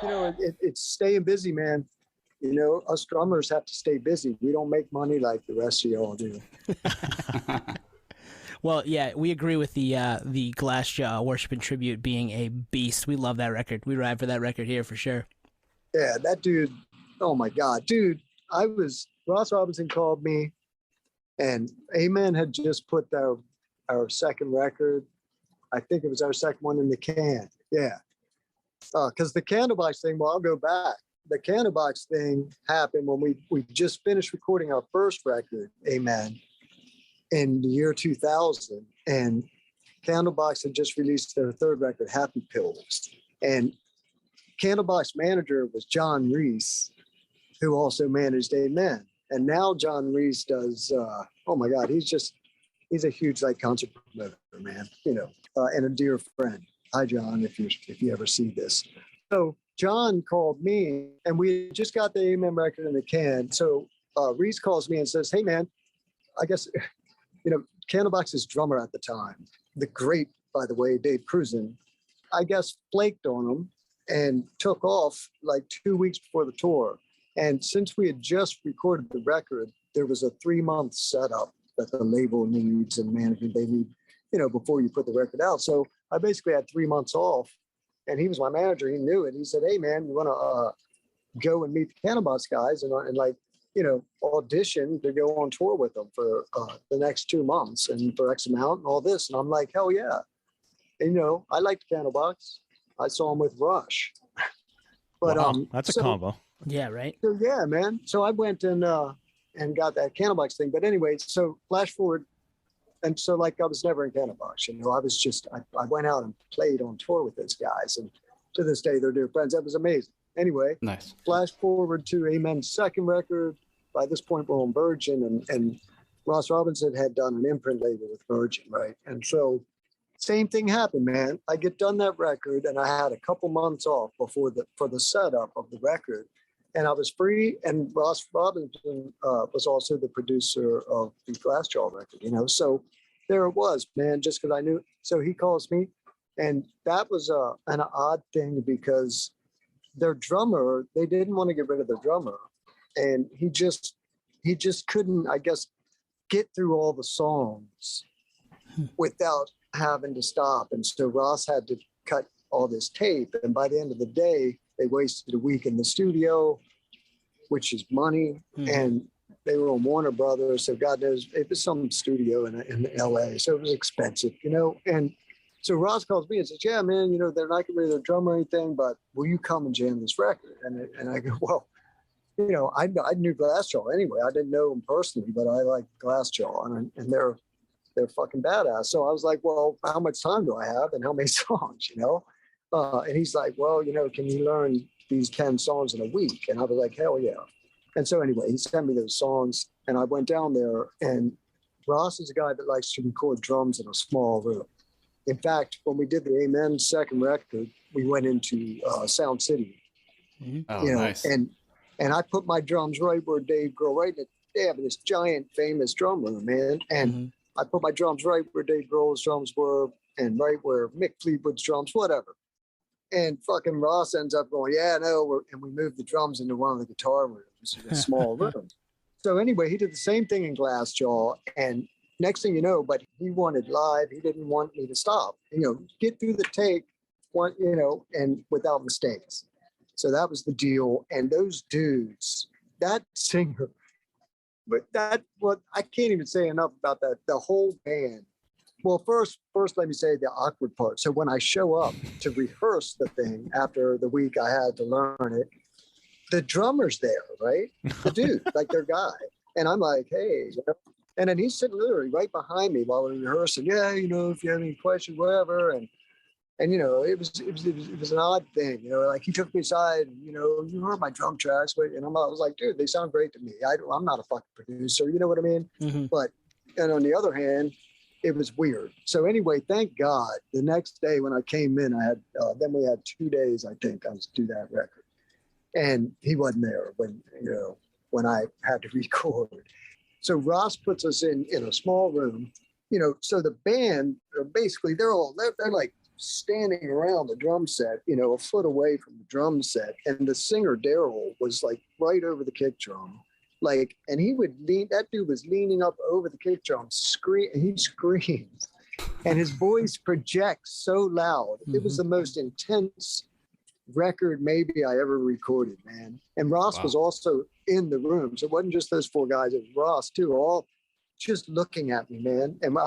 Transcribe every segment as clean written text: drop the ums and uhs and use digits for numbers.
It's staying busy, man. Us drummers have to stay busy. We don't make money like the rest of y'all do. Well, yeah, we agree with the Glassjaw Worship and Tribute being a beast. We love that record. We ride for that record here for sure. Yeah, that dude. Oh my God, dude. Ross Robinson called me, and Amen had just put our second record. I think it was our second one in the can. Yeah. Because the Candlebox thing, well, I'll go back. The Candlebox thing happened when we just finished recording our first record, Amen, in the year 2000. And Candlebox had just released their third record, Happy Pills. And Candlebox manager was John Reese, who also managed Amen. And now John Reese does, oh my God, he's a huge concert promoter, man, and a dear friend. Hi, John, if you ever see this. So John called me, and we just got the Amen record in the can. So Reese calls me and says, hey, man, I guess, Candlebox's drummer at the time, the great, by the way, Dave Cruzen, I guess flaked on him and took off 2 weeks before the tour. And since we had just recorded the record, there was a 3-month setup that the label needs and management they need, before you put the record out. So I basically had 3 months off, and he was my manager. He knew it. He said, hey, man, you want to go and meet the Candlebox guys and audition to go on tour with them for the next 2 months and for X amount and all this. And I'm like, hell yeah. And, I liked Candlebox. I saw him with Rush. But wow, that's a combo. Yeah, right. So yeah, man. So I went and got that Candlebox thing. But anyway, so flash forward. And so I was never in Candlebox, I was just, I went out and played on tour with those guys. And to this day, they're dear friends. That was amazing. Anyway, nice. Flash forward to Amen's second record. By this point, we're on Virgin, and Ross Robinson had done an imprint label with Virgin, right? And so same thing happened, man. I get done that record, and I had a couple months off for the setup of the record. And I was free, and Ross Robinson was also the producer of the Glassjaw record, So there it was, man, just because I knew. So he calls me, and that was an odd thing because their drummer, they didn't want to get rid of their drummer. And he just couldn't, I guess, get through all the songs without having to stop. And so Ross had to cut all this tape. And by the end of the day, they wasted a week in the studio, which is money. And they were on Warner Brothers. So God knows, it was some studio in LA. So it was expensive, And so Ross calls me and says, yeah, man, they're not getting rid of their drummer or anything, but will you come and jam this record? And I go, well, I knew Glassjaw anyway. I didn't know them personally, but I like Glassjaw, and they're fucking badass. So I was like, well, how much time do I have and how many songs, And he's like, well, can you learn these 10 songs in a week? And I was like, hell yeah. And so anyway, he sent me those songs, and I went down there, and Ross is a guy that likes to record drums in a small room. In fact, when we did the Amen second record, we went into Sound City, Oh, nice. And I put my drums right where Dave Grohl, right in they have this giant famous drum room, man. And I put my drums right where Dave Grohl's drums were and right where Mick Fleetwood's drums, whatever. And fucking Ross ends up going, yeah, no, and we moved the drums into one of the guitar rooms in a small room. So anyway, he did the same thing in Glassjaw, and next thing you know, but he wanted live. He didn't want me to stop, get through the take, and without mistakes. So that was the deal. And those dudes, that singer, but I can't even say enough about that. The whole band. Well, first, let me say the awkward part. So when I show up to rehearse the thing after the week I had to learn it, the drummer's there, right? The dude, like their guy. And I'm like, hey, and then he's sitting literally right behind me while we're rehearsing. Yeah, if you have any questions, whatever. And it was an odd thing, like he took me aside, and, you heard my drum tracks, and I was like, dude, they sound great to me. I'm not a fucking producer, you know what I mean? But, and on the other hand, it was weird. So anyway, thank God, the next day when I came in, I had, then we had 2 days, I think, I was to do that record. And he wasn't there when I had to record. So Ross puts us in a small room, so the band, basically, they're like standing around the drum set, you know, a foot away from the drum set, and the singer Daryl was like right over the kick drum, like, and he would lean. That dude was leaning up over the kick drum, he screams, and his voice projects so loud. It was the most intense record maybe I ever recorded, man. And Ross was also in the room, so it wasn't just those 4 guys; it was Ross too, all just looking at me, man. And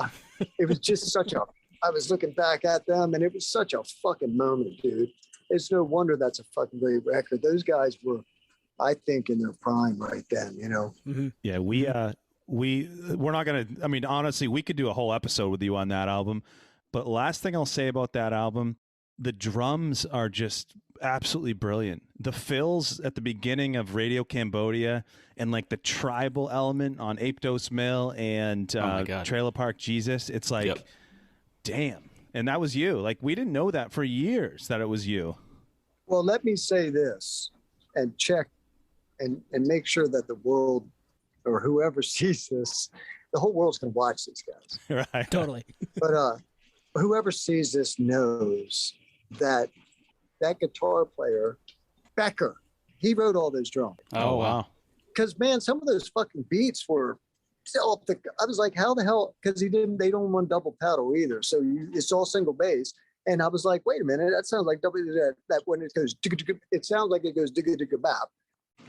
it was just such a. I was looking back at them, and it was such a fucking moment, dude. It's no wonder that's a fucking great record. Those guys were, I think, in their prime right then, you know? Yeah, we're not going to, I mean, honestly, we could do a whole episode with you on that album. But last thing I'll say about that album, the drums are just absolutely brilliant. The fills at the beginning of Radio Cambodia and like the tribal element on Aptos Mill and Trailer Park Jesus, it's like, damn. And that was you. Like, we didn't know that for years that it was you. Well, let me say this and check and make sure that the world or whoever sees this, the whole world's going to watch these guys. Right. Totally. But whoever sees this knows that guitar player, Becker, he wrote all those drums. Oh, wow. Because, man, some of those fucking beats were I was like, how the hell? Because they don't want double pedal either. So it's all single bass. And I was like, wait a minute, that sounds like that when it goes, it sounds like it goes digga digga bap.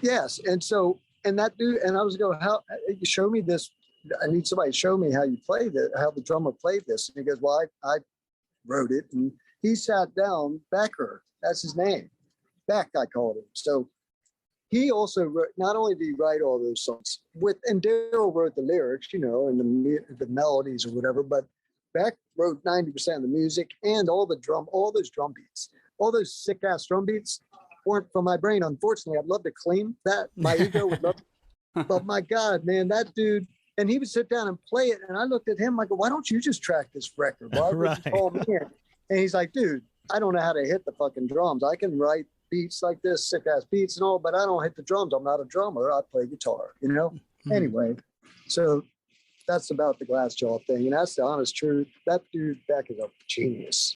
Yes. And so, and that dude, and I was going, how, show me this. I need somebody to show me how you play that, how the drummer played this. And he goes, well, I wrote it. And he sat down, Becker, that's his name. Beck, I called him. So he also wrote, not only did he write all those songs and Daryl wrote the lyrics, you know, and the melodies or whatever, but Beck wrote 90% of the music and all those drum beats, all those sick ass drum beats weren't from my brain. Unfortunately, I'd love to claim that. My ego would love, but my God, man, that dude, and he would sit down and play it. And I looked at him, I go, why don't you just track this record? Why would you call me in? And he's like, dude, I don't know how to hit the fucking drums. I can write beats like this, sick ass beats and all, but I don't hit the drums. I'm not a drummer. I play guitar, you know? Anyway, so that's about the Glassjaw thing. And that's the honest truth. That dude Beck is a genius.